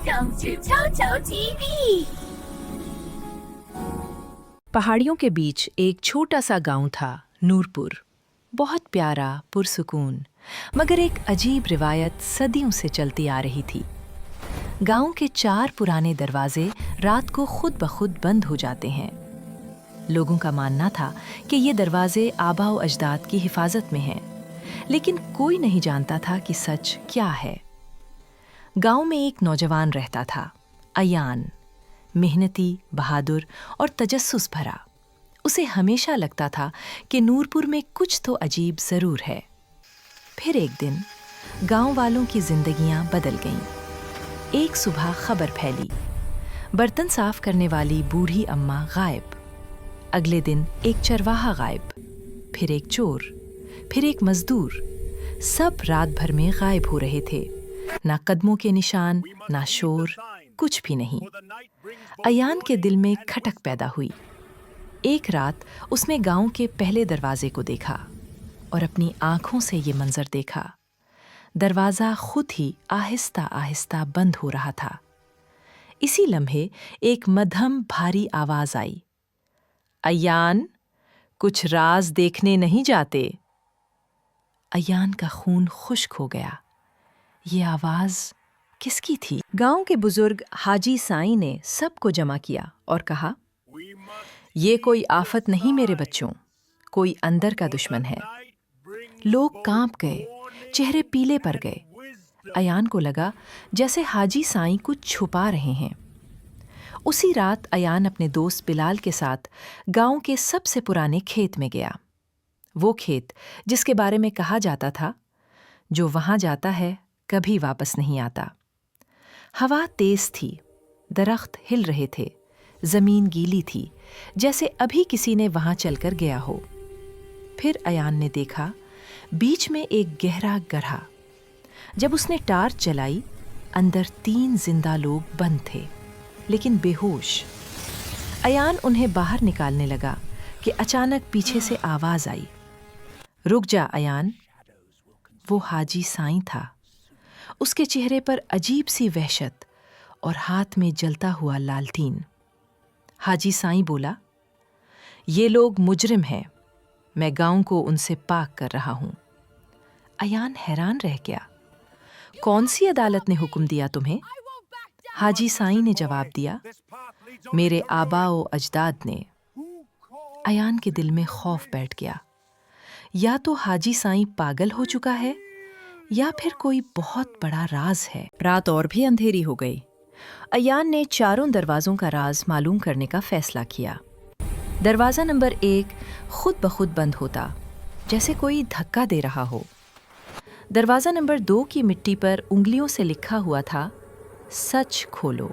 Welcome to Toto TV. पहाड़ियों के बीच एक छोटा सा गांव था, नूरपुर। बहुत प्यारा, पुरसुकून, मगर एक अजीब रिवायत सदियों से चलती आ रही थी। गांव के 4 पुराने दरवाजे रात को खुद ब खुद बंद हो जाते हैं। लोगों का मानना था कि ये दरवाजे आबाओ अजदाद की हिफाजत में हैं, लेकिन कोई नहीं जानता था कि सच क्या है। गांव में एक नौजवान रहता था, अयान। मेहनती, बहादुर और तजस्सुस भरा। उसे हमेशा लगता था कि नूरपुर में कुछ तो अजीब जरूर है। फिर एक दिन गांव वालों की जिंदगियां बदल गईं। एक सुबह खबर फैली, बर्तन साफ करने वाली बूढ़ी अम्मा गायब। अगले दिन एक चरवाहा गायब, फिर एक चोर, फिर एक मजदूर। सब रात भर में गायब हो रहे थे। ना कदमों के निशान, ना शोर, कुछ भी नहीं। अयान के दिल में खटक पैदा हुई। एक रात उसने गांव के पहले दरवाजे को देखा और अपनी आंखों से ये मंजर देखा। दरवाजा खुद ही आहिस्ता आहिस्ता बंद हो रहा था। इसी लम्हे एक मध्यम भारी आवाज आई, अयान, कुछ राज देखने नहीं जाते। अयान का खून खुश्क हो गया। ये आवाज किसकी थी? गांव के बुजुर्ग हाजी साईं ने सबको जमा किया और कहा, ये कोई आफत नहीं मेरे बच्चों, कोई अंदर का दुश्मन है। लोग कांप गए, चेहरे पीले पड़ गए। अयान को लगा जैसे हाजी साईं कुछ छुपा रहे हैं। उसी रात अयान अपने दोस्त बिलाल के साथ गांव के सबसे पुराने खेत में गया। वो खेत जिसके बारे में कहा जाता था, जो वहां जाता है कभी वापस नहीं आता। हवा तेज थी, दरख्त हिल रहे थे, जमीन गीली थी, जैसे अभी किसी ने वहां चलकर गया हो। फिर अयान ने देखा बीच में एक गहरा गड्ढा। जब उसने टार्च जलाई, अंदर 3 जिंदा लोग बंद थे, लेकिन बेहोश। अयान उन्हें बाहर निकालने लगा कि अचानक पीछे से आवाज आई, रुक जा अयान। वो हाजी साईं था। उसके चेहरे पर अजीब सी वहशत और हाथ में जलता हुआ लालटीन। हाजी साईं बोला, ये लोग मुजरिम हैं, मैं गांव को उनसे पाक कर रहा हूं। अयान हैरान रह गया, कौन सी अदालत ने हुक्म दिया तुम्हें? हाजी साईं ने जवाब दिया, मेरे आबाओ अजदाद ने। अयान के दिल में खौफ बैठ गया। या तो हाजी साईं पागल हो चुका है, या फिर कोई बहुत बड़ा राज है। रात और भी अंधेरी हो गई। अयान ने 4 दरवाजों का राज मालूम करने का फैसला किया। दरवाजा नंबर 1 खुद ब खुद बंद होता, जैसे कोई धक्का दे रहा हो। दरवाजा नंबर 2 की मिट्टी पर उंगलियों से लिखा हुआ था, सच खोलो।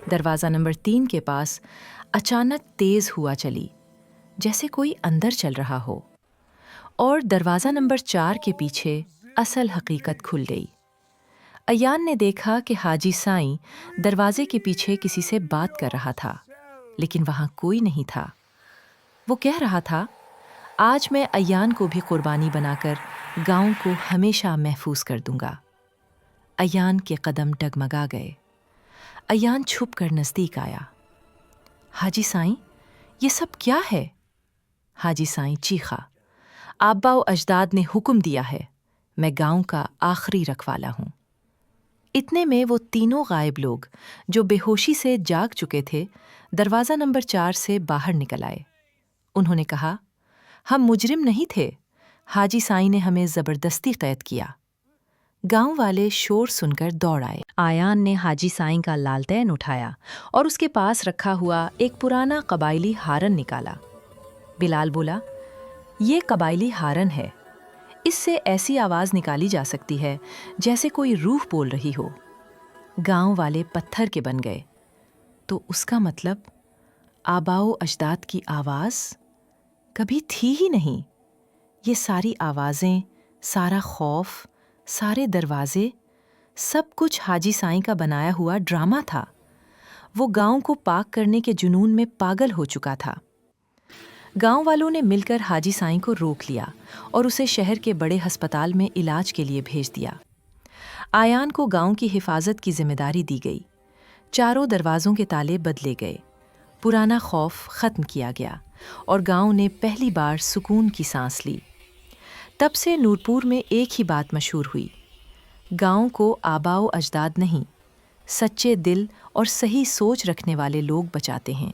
दरवाजा नंबर 3 के पास अचानक तेज हुआ चली, जैसे कोई अंदर चल रहा हो। और दरवाजा नंबर 4 के पीछे असल हकीकत खुल गई। अयान ने देखा कि हाजी साईं दरवाजे के पीछे किसी से बात कर रहा था, लेकिन वहां कोई नहीं था। वो कह रहा था, आज मैं अयान को भी कुर्बानी बनाकर गांव को हमेशा महफूज कर दूंगा। अयान के कदम डगमगा गए। अयान छुप कर नजदीक आया। हाजी साईं, ये सब क्या है? हाजी साईं चीखा, आबाओ अजदाद ने हुक्म दिया है, मैं गांव का आखिरी रखवाला हूं। इतने में वो तीनों गायब लोग, जो बेहोशी से जाग चुके थे, दरवाजा नंबर 4 से बाहर निकल आए। उन्होंने कहा, हम मुजरिम नहीं थे, हाजी साईं ने हमें जबरदस्ती कैद किया। गांव वाले शोर सुनकर दौड़ आए। आयान ने हाजी साईं का लालटेन उठाया और उसके पास रखा हुआ एक पुराना कबायली हारन निकाला। बिलाल बोला, ये कबायली हारन है, इससे ऐसी आवाज निकाली जा सकती है जैसे कोई रूह बोल रही हो। गांव वाले पत्थर के बन गए। तो उसका मतलब आबाओ अजदाद की आवाज कभी थी ही नहीं। ये सारी आवाजें, सारा खौफ, सारे दरवाजे, सब कुछ हाजी साईं का बनाया हुआ ड्रामा था। वो गांव को पाक करने के जुनून में पागल हो चुका था। गांव वालों ने मिलकर हाजी साईं को रोक लिया और उसे शहर के बड़े अस्पताल में इलाज के लिए भेज दिया। آیان کو گاؤں کی حفاظت کی ذمہ داری دی گئی۔ چاروں دروازوں کے تالے بدلے گئے، پرانا خوف ختم کیا گیا اور گاؤں نے پہلی بار سکون کی سانس لی۔ تب سے نورپور میں ایک ہی بات مشہور ہوئی: گاؤں کو آباء و اجداد نہیں، سچے دل اور صحیح سوچ رکھنے والے لوگ بچاتے ہیں۔